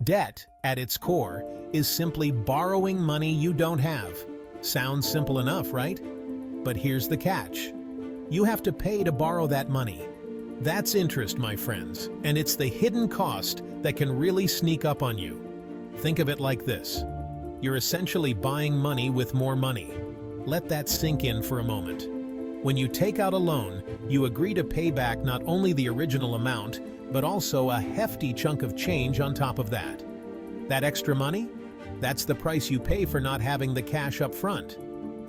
Debt, at its core, is simply borrowing money you don't have. Sounds simple enough, right? But here's the catch. You have to pay to borrow that money. That's interest, my friends, and it's the hidden cost that can really sneak up on you. Think of it like this. You're essentially buying money with more money. Let that sink in for a moment. When you take out a loan, you agree to pay back not only the original amount, but also a hefty chunk of change on top of that. That extra money? That's the price you pay for not having the cash up front.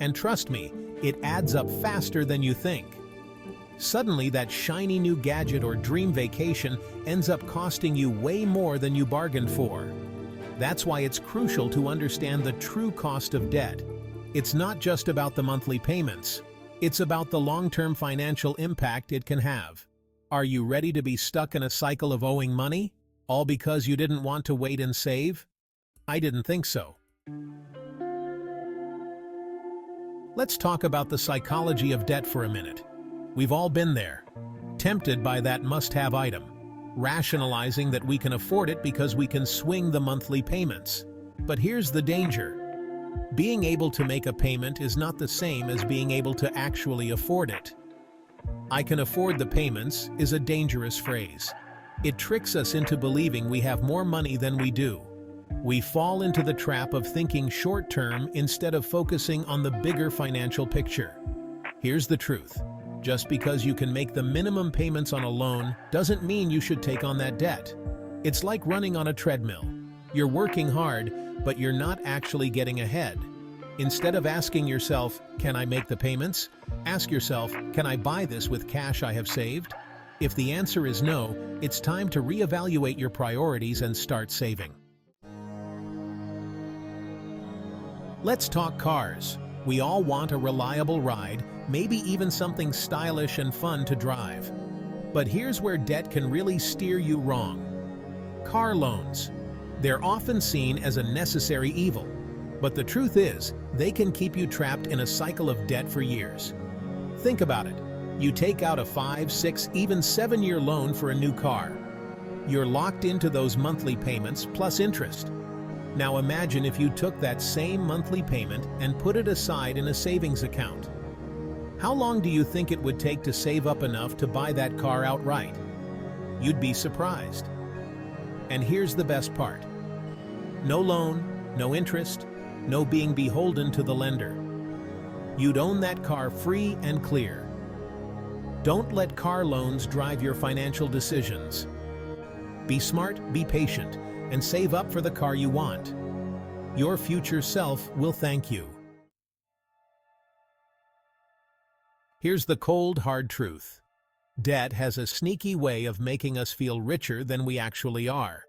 And trust me, it adds up faster than you think. Suddenly, that shiny new gadget or dream vacation ends up costing you way more than you bargained for. That's why it's crucial to understand the true cost of debt. It's not just about the monthly payments. It's about the long-term financial impact it can have. Are you ready to be stuck in a cycle of owing money, all because you didn't want to wait and save? I didn't think so. Let's talk about the psychology of debt for a minute. We've all been there, tempted by that must-have item, rationalizing that we can afford it because we can swing the monthly payments. But here's the danger. Being able to make a payment is not the same as being able to actually afford it. "I can afford the payments" is a dangerous phrase. It tricks us into believing we have more money than we do. We fall into the trap of thinking short-term instead of focusing on the bigger financial picture. Here's the truth. Just because you can make the minimum payments on a loan doesn't mean you should take on that debt. It's like running on a treadmill. You're working hard, but you're not actually getting ahead. Instead of asking yourself, "Can I make the payments?" ask yourself, "Can I buy this with cash I have saved?" If the answer is no, it's time to reevaluate your priorities and start saving. Let's talk cars. We all want a reliable ride, maybe even something stylish and fun to drive. But here's where debt can really steer you wrong. Car loans. They're often seen as a necessary evil, but the truth is, they can keep you trapped in a cycle of debt for years. Think about it. You take out a 5, 6, even 7-year loan for a new car. You're locked into those monthly payments plus interest. Now imagine if you took that same monthly payment and put it aside in a savings account. How long do you think it would take to save up enough to buy that car outright? You'd be surprised. And here's the best part. No loan, no interest, no being beholden to the lender. You'd own that car free and clear. Don't let car loans drive your financial decisions. Be smart, be patient, and save up for the car you want. Your future self will thank you. Here's the cold, hard truth. Debt has a sneaky way of making us feel richer than we actually are.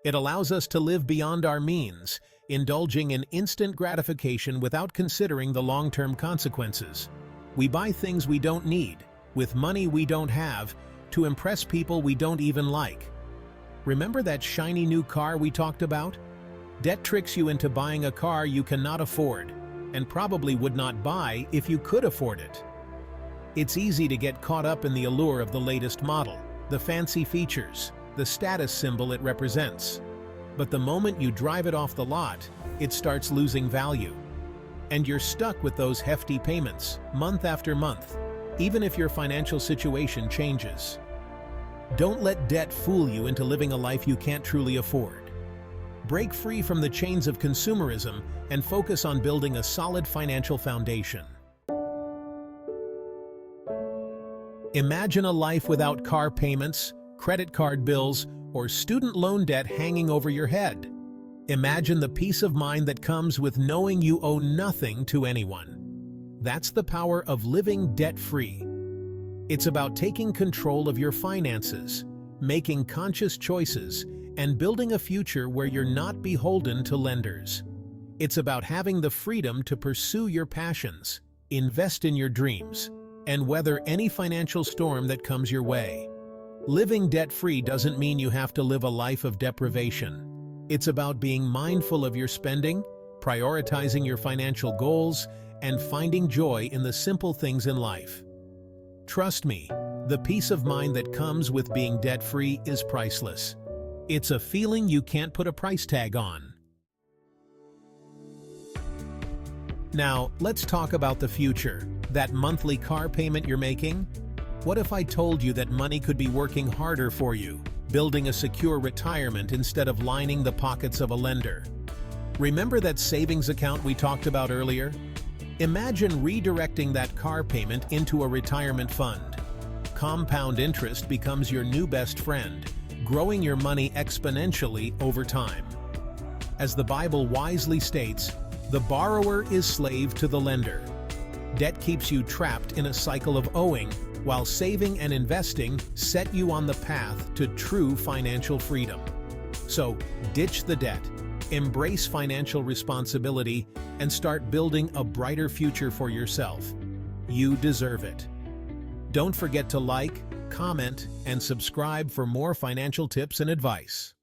It allows us to live beyond our means, indulging in instant gratification without considering the long-term consequences. We buy things we don't need, with money we don't have, to impress people we don't even like. Remember that shiny new car we talked about? Debt tricks you into buying a car you cannot afford, and probably would not buy if you could afford it. It's easy to get caught up in the allure of the latest model, the fancy features, the status symbol it represents. But the moment you drive it off the lot, it starts losing value. And you're stuck with those hefty payments, month after month, even if your financial situation changes. Don't let debt fool you into living a life you can't truly afford. Break free from the chains of consumerism and focus on building a solid financial foundation. Imagine a life without car payments, credit card bills, or student loan debt hanging over your head. Imagine the peace of mind that comes with knowing you owe nothing to anyone. That's the power of living debt-free. It's about taking control of your finances, making conscious choices, and building a future where you're not beholden to lenders. It's about having the freedom to pursue your passions, invest in your dreams, and weather any financial storm that comes your way. Living debt-free doesn't mean you have to live a life of deprivation. It's about being mindful of your spending, prioritizing your financial goals, and finding joy in the simple things in life. Trust me, the peace of mind that comes with being debt-free is priceless. It's a feeling you can't put a price tag on. Now, let's talk about the future. That monthly car payment you're making? What if I told you that money could be working harder for you, building a secure retirement instead of lining the pockets of a lender? Remember that savings account we talked about earlier? Imagine redirecting that car payment into a retirement fund. Compound interest becomes your new best friend, growing your money exponentially over time. As the Bible wisely states, the borrower is slave to the lender. Debt keeps you trapped in a cycle of owing, while saving and investing set you on the path to true financial freedom. So, ditch the debt, embrace financial responsibility, and start building a brighter future for yourself. You deserve it. Don't forget to like, comment, and subscribe for more financial tips and advice.